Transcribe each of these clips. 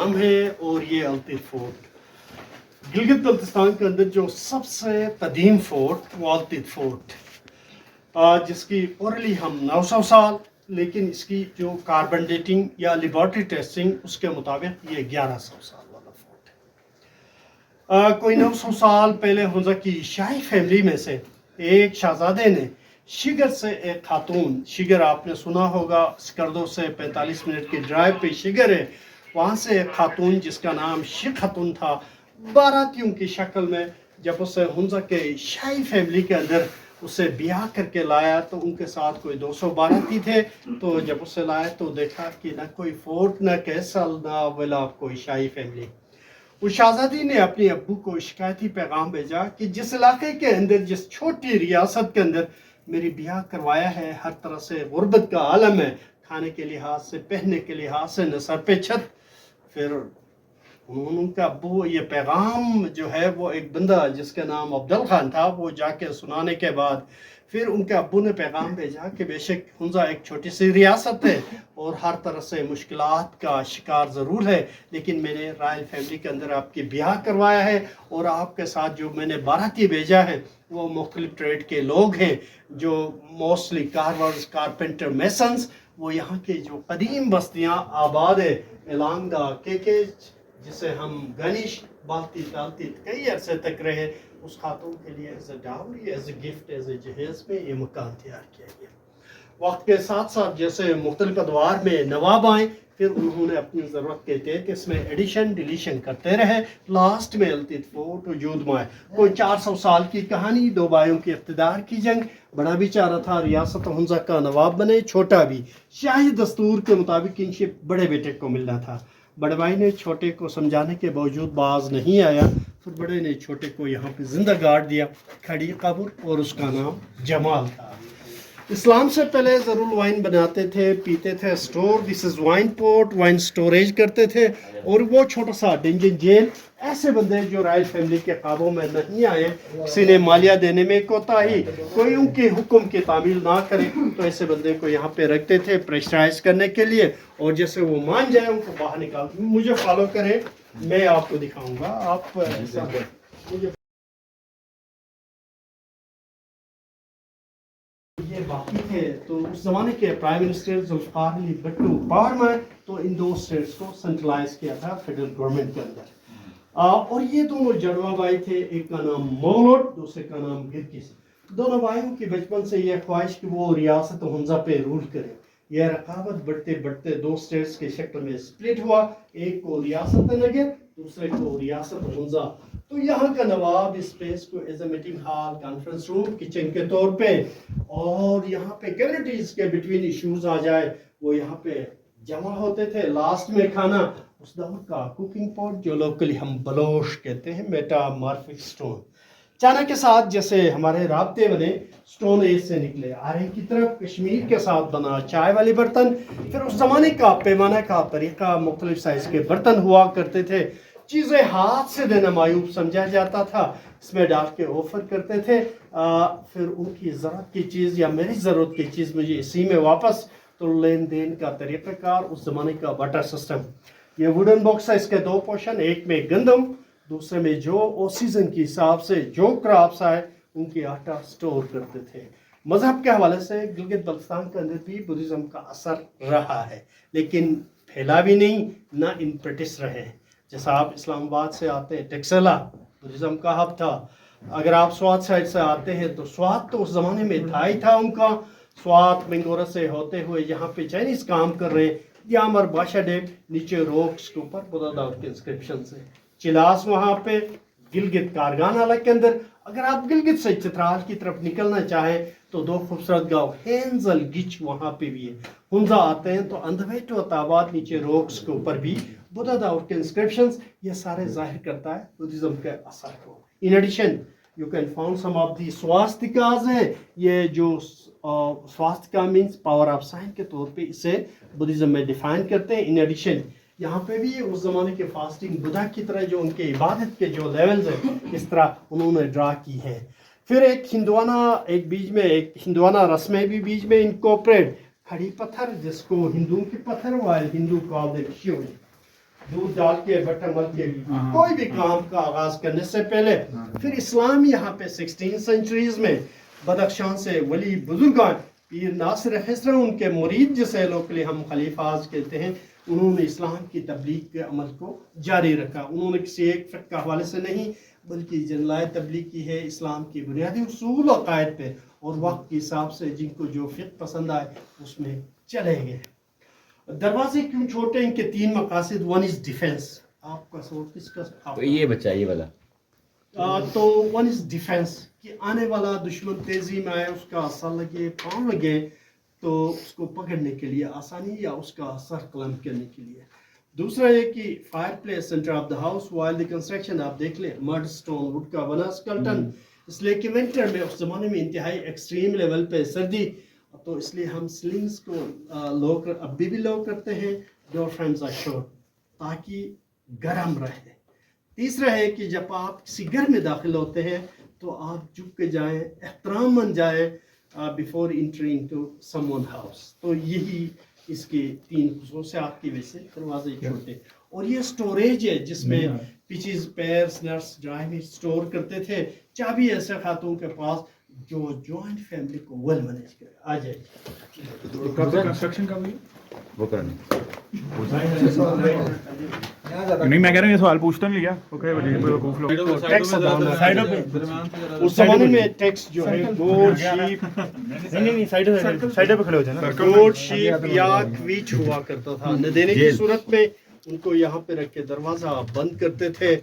नाम है और ये अल्तिफ फोर्ट। गिलगित बल्तिस्तान के अंदर जो सबसे कदीम फोर्ट वो अल्तिफ फोर्ट, जिसकी ओरली हम 900 साल, लेकिन इसकी जो कार्बन डेटिंग या लेबॉर्ट्री टेस्टिंग उसके मुताबिक ये 1100 साल वाला फोर्ट है। कोई 900 साल पहले हुंजा की शाही फैमिली में से एक शहजादे ने शिगर से एक खातून, शिगर आपने सुना होगा, स्कर्दो से 45 मिनट की ड्राइव पे शिगर है, वहाँ से एक खातून जिसका नाम शिख खातून था, बारातियों की शक्ल में जब उसे हुंजा के शाही फैमिली के अंदर उसे ब्याह करके लाया तो उनके साथ कोई 200 बाराती थे। तो जब उसे लाया तो देखा कि ना कोई फोर्ट, ना कैसल, ना वाला कोई शाही फैमिली। उस शहजादी ने अपने अब्बू को शिकायती पैगाम भेजा कि जिस इलाके के अंदर, जिस छोटी रियासत के अंदर मेरी ब्याह करवाया है, हर तरह से गुर्बत का आलम है, खाने के लिहाज से, पहनने के लिहाज से, न सर पे छत। फिर उनका अब्बू ये पैगाम जो है वो एक बंदा जिसका नाम अब्दुल खान था, वो जाके सुनाने के बाद फिर उनके अब्बू ने पैगाम भेजा कि बेशक हुंजा एक छोटी सी रियासत है और हर तरह से मुश्किलात का शिकार ज़रूर है, लेकिन मैंने रॉयल फैमिली के अंदर आपकी ब्याह करवाया है और आपके साथ जो मैंने बाराती भेजा है वो मुख्तलिफ ट्रेड के लोग हैं, जो मोस्टली कारवर्स, कारपेंटर, मेसन्स। वो यहाँ के जो कदीम बस्तियाँ आबाद है अलॉन्ग द केकेज, जिसे हम गनिश बाल्टी डालती कई अरसे तक रहे, उस खातून के लिए as a dowry, as a gift, as a जहेज में ये मकान तैयार किया गया। वक्त के साथ साथ जैसे मुख्तलिफ अदवार में नवाब आए, फिर उन्होंने अपनी ज़रूरत के तहत इसमें एडिशन डिलीशन करते रहे। लास्ट में अल्तिफ फोर्ट वजूद में आए। कोई 400 साल की कहानी, दो भाइयों की इक़्तिदार की जंग। बड़ा भी चाह रहा था रियासत हुंजा का नवाब बने, छोटा भी शाही दस्तूर के मुताबिक किनशिप बड़े बेटे को मिलना था। बड़े भाई ने छोटे को समझाने के बावजूद बाज नहीं आया, फिर बड़े ने छोटे को यहाँ पे जिंदा गाड़ दिया, खड़ी कब्र, और उसका नाम जमाल था। इस्लाम से पहले ज़रूर वाइन बनाते थे, पीते थे, store, this is wine port, wine storage करते थे। और वो छोटा सा डेंजन जेल, ऐसे बंदे जो रॉयल फैमिली के काबू में नहीं आए, किसी ने मालिया देने में कोताही, कोई उनके हुक्म की तामील ना करे, तो ऐसे बंदे को यहाँ पे रखते थे प्रेशराइज करने के लिए, और जैसे वो मान जाए उनको बाहर निकाल। मुझे फॉलो करें, मैं आपको दिखाऊंगा। आप मुझे ये बाकी थे तो उस जमाने के prime minister Zulfikar Ali Bhutto power में, तो इन दो स्टेट्स को सेंट्रलाइज किया था फेडरल गवर्नमेंट के अंदर। और ये दोनों जड़वा भाई थे, एक का नाम मौलोड, दूसरे का नाम गिरकिस। दोनों भाइयों की बचपन से यह ख्वाहिश कि वो रियासत हुंजा पे रूल करें। यह रकाबत बढ़ते बढ़ते दो स्टेट्स के शक्ल में स्प्लिट हुआ, एक को रियासत नगर, दूसरे को रियासत हुंजा। तो यहाँ का नवाब इस स्पेस को as a meeting hall, conference room, kitchen के तौर पे, और यहाँ पे कम्युनिटीज के बिटवीन इश्यूज आ जाए वो यहाँ पे जमा होते थे। लास्ट में खाना उस दौर का कुकिंग पॉट, जो लोकली हम बलोश कहते हैं, मेटामॉर्फिक स्टोन। चाइना के साथ जैसे हमारे राब्ते बने, स्टोन एज से निकले, आरे की तरफ कश्मीर के साथ बना चाय वाले बर्तन। फिर उस जमाने का पैमाना का तरीका, मुख्तलिफ साइज के बर्तन हुआ करते थे, चीज़ें हाथ से देना मायूब समझा जाता था, इसमें डाल के ऑफर करते थे। फिर उनकी ज़रूरत की चीज़ या मेरी ज़रूरत की चीज़ मुझे इसी में वापस, तो लेन देन का तरीक़ाकार उस ज़माने का बटर सिस्टम। ये वुडन बॉक्स है, इसके दो पोर्शन, एक में गंदम, दूसरे में जो और सीजन के हिसाब से जो क्रॉप्स आए उनकी आटा स्टोर करते थे। मजहब के हवाले से गिलगित बल्तिस्तान के अंदर भी बुद्धिज़्म का असर रहा है, लेकिन फैला भी नहीं, ना इन ब्रिटिश रहे। जैसा आप इस्लामाबाद से आते हैं, टेक्सला बुद्धिज़्म का हब था। अगर आप स्वात साइड से आते हैं तो स्वात तो उस ज़माने में था ही था उनका। स्वात मिंगोरा से होते हुए यहाँ पे चाइनीज़ काम कर रहे हैं, यामर बादशाह डेप, नीचे रोक्स के ऊपर बुद्धा दाऊद के इंस्क्रिप्शन से। चिलास वहाँ पे, गिलगित कारगान हालत के अंदर। अगर आप गिलगित से चित्राल की तरफ निकलना चाहें तो दो खूबसूरत गांव हेंजल गिच वहाँ पे भी है। हुंजा आते हैं तो अंधवेटो ताबाद, नीचे रोक्स के ऊपर भी बुद्धा दाऊद के इंस्क्रिप्शंस, ये सारे जाहिर करता है बुद्धिज़्म के असर को। In addition you can found some of the swastikas हैं, ये जो swastika means power of sign के तौर पे इसे बुद्धिज़्म में डिफाइन करते हैं। इन एडिशन यहाँ पे भी उस ज़माने के फास्टिंग बुद्धा की तरह जो उनके इबादत के जो लेवल्स हैं, इस तरह उन्होंने ड्रा की है। फिर एक हिंदुआना, एक बीच में एक हिंदुआना रस्में भी बीच में इनकॉर्पोरेट, खड़ी पत्थर जिसको हिंदुओं की पत्थर वाइल हिंदू कॉल देम शिवलिंग। دودھ ڈال کے بٹر مل کے کوئی بھی کام کا آغاز کرنے سے پہلے پھر اسلام یہاں پہ 16 سینچریز میں بدخشان سے ولی بزرگان پیر ناصر خسرو ان کے مرید جسے لوکلی ہم خلیفاز کہتے ہیں، انہوں نے اسلام کی تبلیغ کے عمل کو جاری رکھا. انہوں نے کسی ایک فرق کا حوالے سے نہیں بلکہ جنلائے تبلیغ کی ہے اسلام کی بنیادی اصول و عقائد پہ، اور وقت کے حساب سے جن کو جو فقہ پسند آئے اس میں چلے گئے. دروازے کیوں چھوٹے ہیں کہ 3 مقاصد. One is defence. آپ کا سوال کس کا؟ یہ بچہ یہ والا تو ون از ڈیفینس کہ آنے والا دشمن تیزی میں آئے، اس کا اثر لگے، پاؤں لگے تو اس کو پکڑنے کے لیے آسانی یا اس کا اثر قلم کرنے کے لیے. دوسرا یہ کہ fire place centre of the house while the construction آپ دیکھ لیں مڈ سٹون وڈ کا بنا اسکلٹن، اس لیے کہ ونٹر میں اس زمانے میں انتہائی ایکسٹریم لیول پہ سردی، تو اس لیے ہم سلنگس کو ابھی بھی لو کرتے ہیں. ڈور فرینڈز آر شورٹ تاکہ گرم رہے. تیسرا ہے کہ جب آپ کسی گھر میں داخل ہوتے ہیں تو آپ جھک کے جائیں، احترام من جائیں before entering to someone house. تو یہی اس کے 3 خصوصیات کی وجہ سے دروازے چھوٹے. اور یہ سٹوریج ہے جس میں peaches pears nuts dry meat store کرتے تھے. چابی ایسے خاتون کے پاس جو جوائنٹ فیملی کو ویل مینیج کرے. آ جائے کنسٹرکشن کا بھی وہ کرنے نہیں، میں کہہ رہا ہوں یہ سوال پوچھتا نہیں لیا. اس زمانے میں ٹیکس جو ہے گوڈ شیپ سائڈ پہ کھڑے ہو جائیں نا. گوڈ شیپ یا ویٹ ہوا کرتا تھا. نہ دینے کی صورت میں ان کو یہاں پہ رکھ کے دروازہ بند کرتے تھے،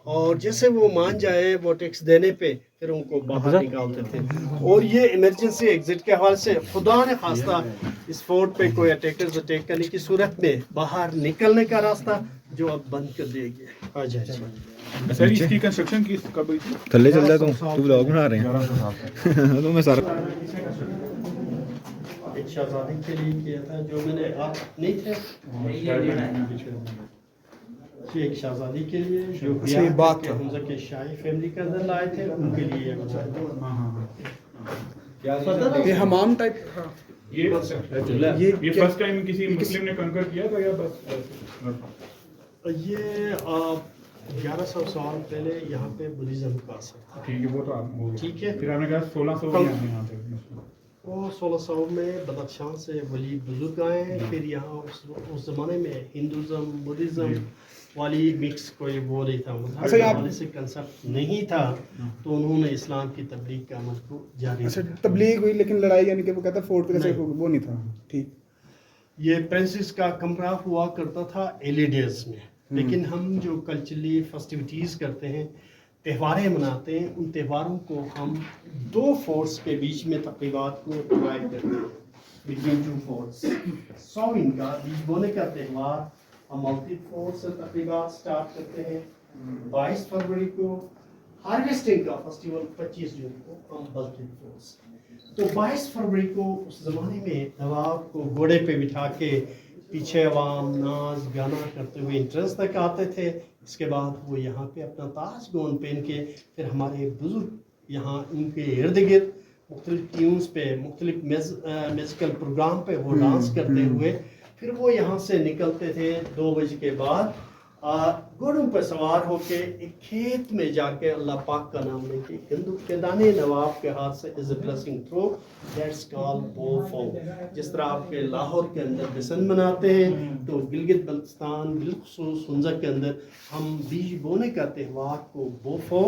اور جیسے وہ مان جائے وہ ٹیکس دینے پہ پھر ان کو باہر نکالتے تھے. اور یہ ایمرجنسی ایگزٹ کے حوالے سے خدا نے خواستہ اس فورٹ پہ کوئی اٹیکرز اٹیک کرنے کی صورت میں باہر نکلنے کا راستہ جو اب بند کر دیا گیا. آ جائے سر اس کی کنسٹرکشن کی کب ہوئی تھی؟ تھلے چل جا تو بلاگ بنا رہے ہیں تو میں سارا ایک شہزادی کے لیے کیا تھا جو میں نے آپ نہیں تھے ایک شہزادی کے لیے جو حمزہ کے شاہی فیملی کے اندر لائے تھے ان کے لیے یہ حمام ٹائپ تھا. یہ فرسٹ ٹائم کسی مسلم نے کنکر کیا تھا یا بس یہ 1100 سال پہلے یہاں پہ بدھزم کا اثر تھا. ٹھیک ہے وہ تو آپ ٹھیک ہے. پھر آپ نے کہا 1600 میں یہاں پہ وہ 1600 میں بدخشان سے ولی بزرگ آئے. پھر یہاں اس زمانے میں ہندوازم بدھزم والی مکس کوئی وہ نہیں تھا، مذہب سے کنسپٹ نہیں تھا، تو انہوں نے اسلام کی تبلیغ کے عمل کو جاری رکھا. تبلیغ ہوئی لیکن لڑائی یعنی کہ وہ کہتا فورٹ پہ وہ نہیں تھا. ٹھیک. یہ پرنسس کا کمرہ ہوا کرتا تھا ارلی ڈیز میں، لیکن ہم جو کلچرلی فیسٹیوٹیز کرتے ہیں، تہواریں مناتے ہیں، ان تہواروں کو ہم 2 فورٹس کے بیچ میں تقریبات کو ڈیوائڈ کرتے ہیں. Between 2 forts. سوئنگ کا بیج بونے کا تہوار ہم ملٹی فورٹ سے تقریبات سٹارٹ کرتے ہیں. 22 فروری کو ہارویسٹنگ کا فیسٹیول 25 جون کو ہم ملٹی فورٹس. تو 22 فروری کو اس زمانے میں نواب کو گھوڑے پہ بٹھا کے پیچھے عوام ناز گانا کرتے ہوئے انٹرنس تک آتے تھے. اس کے بعد وہ یہاں پہ اپنا تاج گون پہن کے پھر ہمارے بزرگ یہاں ان کے ارد گرد مختلف ٹیونز پہ مختلف میوزیکل پروگرام پہ وہ ڈانس کرتے ہوئے پھر وہ یہاں سے نکلتے تھے 2 بجے کے بعد گھوڑوں پہ سوار ہو کے ایک کھیت میں جا کے اللہ پاک کا نام لے کے گندم کے دانے نواب کے ہاتھ سے is a blessing through that's called بوفو. جس طرح آپ کے لاہور کے اندر بسن مناتے ہیں تو گلگت بلتستان بالخصوص ہنزا کے اندر ہم بیج بونے کا تہوار کو بوفو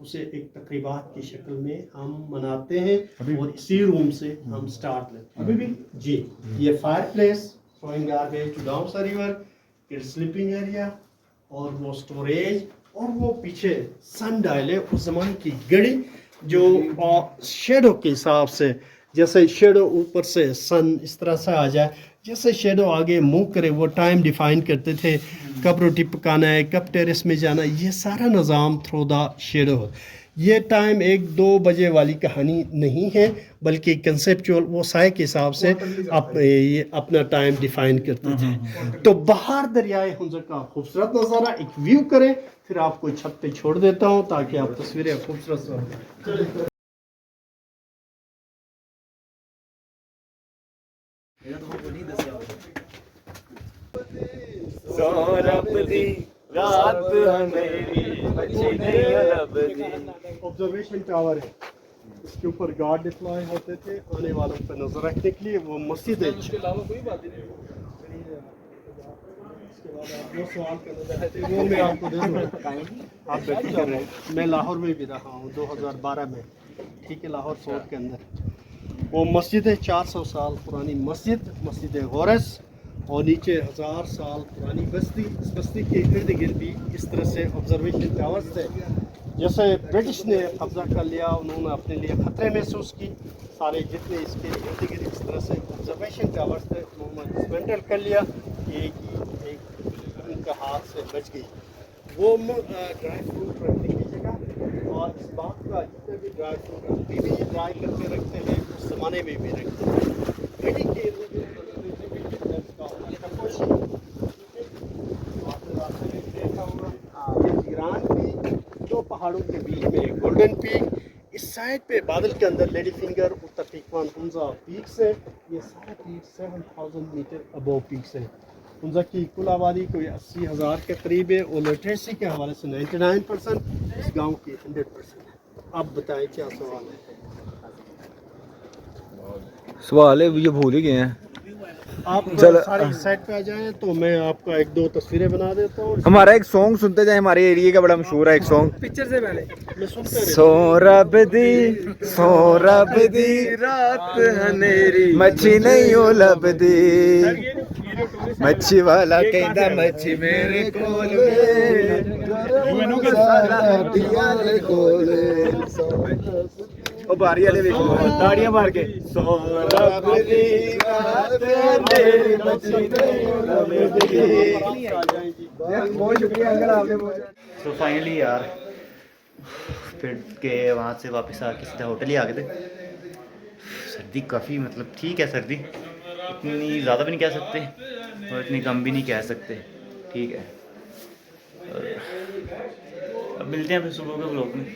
اسے ایک تقریبات کی شکل میں ہم مناتے ہیں، اور اسی روم سے ہم سٹارٹ لیتے ہیں. ابھی بھی جی یہ fire place throwing garbage to down the river, kids sleeping area اور وہ سٹوریج اور وہ پیچھے سن ڈائل ہے اس زمانے کی گھڑی جو شیڈو کے حساب سے جیسے شیڈو اوپر سے سن اس طرح سے آ جائے جیسے شیڈو آگے موو کرے وہ ٹائم ڈیفائن کرتے تھے کب روٹی پکانا ہے کب ٹیرس میں جانا ہے یہ سارا نظام تھرو دا شیڈو. یہ ٹائم 1-2 بجے والی کہانی نہیں ہے بلکہ کنسیپچول وہ سائے کے حساب سے اپنا ٹائم ڈیفائن کرتے تھے. تو باہر دریائے ہنزا کا خوبصورت نظارہ ایک ویو کریں پھر آپ کو چھت پہ چھوڑ دیتا ہوں تاکہ آپ تصویریں خوبصورت लभदी रात अंधेरी मच्छी नहीं लभदी। ऑब्जर्वेशन टावर है, इसके ऊपर गार्ड डिप्लॉय होते थे आने वालों पर नजर रखने के लिए। वो मस्जिद है। इसके अलावा कोई बात नहीं। जो सवाल करना चाहते हैं वो मैं आपको दे दूँगा। आप बेफिक्र कर रहे हैं। मैं लाहौर में भी रहा हूँ 2012 में, ठीक है, लाहौर फोर्ट के अंदर। वो मस्जिद है 400 साल पुरानी मस्जिद, मस्जिद गौरस, और नीचे 1000 साल पुरानी बस्ती। इस बस्ती के इर्द गिर्द भी इस तरह से ऑब्जर्वेशन टावर्स थे। जैसे ब्रिटिश ने कब्जा कर लिया, उन्होंने अपने लिए खतरे महसूस की, सारे जितने इसके इर्द गिर्द इस तरह से ऑब्जर्वेशन टावर्स थे उन्होंने डिसमेंटल कर लिया। एक उनका हाथ से बच गई। वो ड्राई फ्रूट रखने की जगह, और इस बात का जितने भी ड्राई फ्रूट अभी भी ड्राई करके रखते हैं, उस ज़माने में भी रखते हैं। घड़ी के इर्द गिर्द ईरान पीक, दो पहाड़ों के बीच में गोल्डन पीक, इस साइड पे बादल के अंदर लेडी फिंगर, उत्तर तिकवान हुंजा पीक्स है। ये सारे पीक 7000 मीटर अबव पीक्स है। हुंजा की कुल आबादी कोई 80,000 के करीब है, और लिटरेसी के हवाले से 99%, इस गांव की 100% है। आप बताएं क्या सवाल है? सवाल है ये भूल ही गए हैं। आप चलो। सारे इस साइड पे आ जाएं तो मैं आपका एक दो तस्वीरें बना देता हूँ। हमारा एक सॉन्ग सुनते जाए, हमारे एरिया का बड़ा मशहूर है एक सॉन्ग। पिक्चर से पहले मैं सुनते रहता सो रब दी रात अंधेरी मच्छी नहीं हो लभदी, मच्छी वाला कहता मच्छी मेरे कोल ओ बारी वाले देखो ताड़ियां मार के सो रब दी रात अंधेरी मच्छी नहीं हो लभदी। बहुत शुक्रिया अंकल आपने। तो फाइनली यार फिर के वहाँ से वापस आके सीधा होटल ही आ गए थे। सर्दी काफ़ी मतलब ठीक है, सर्दी इतनी ज़्यादा भी नहीं कह सकते और इतनी कम भी नहीं कह सकते, ठीक है। और अब मिलते हैं फिर सुबह के व्लॉग में।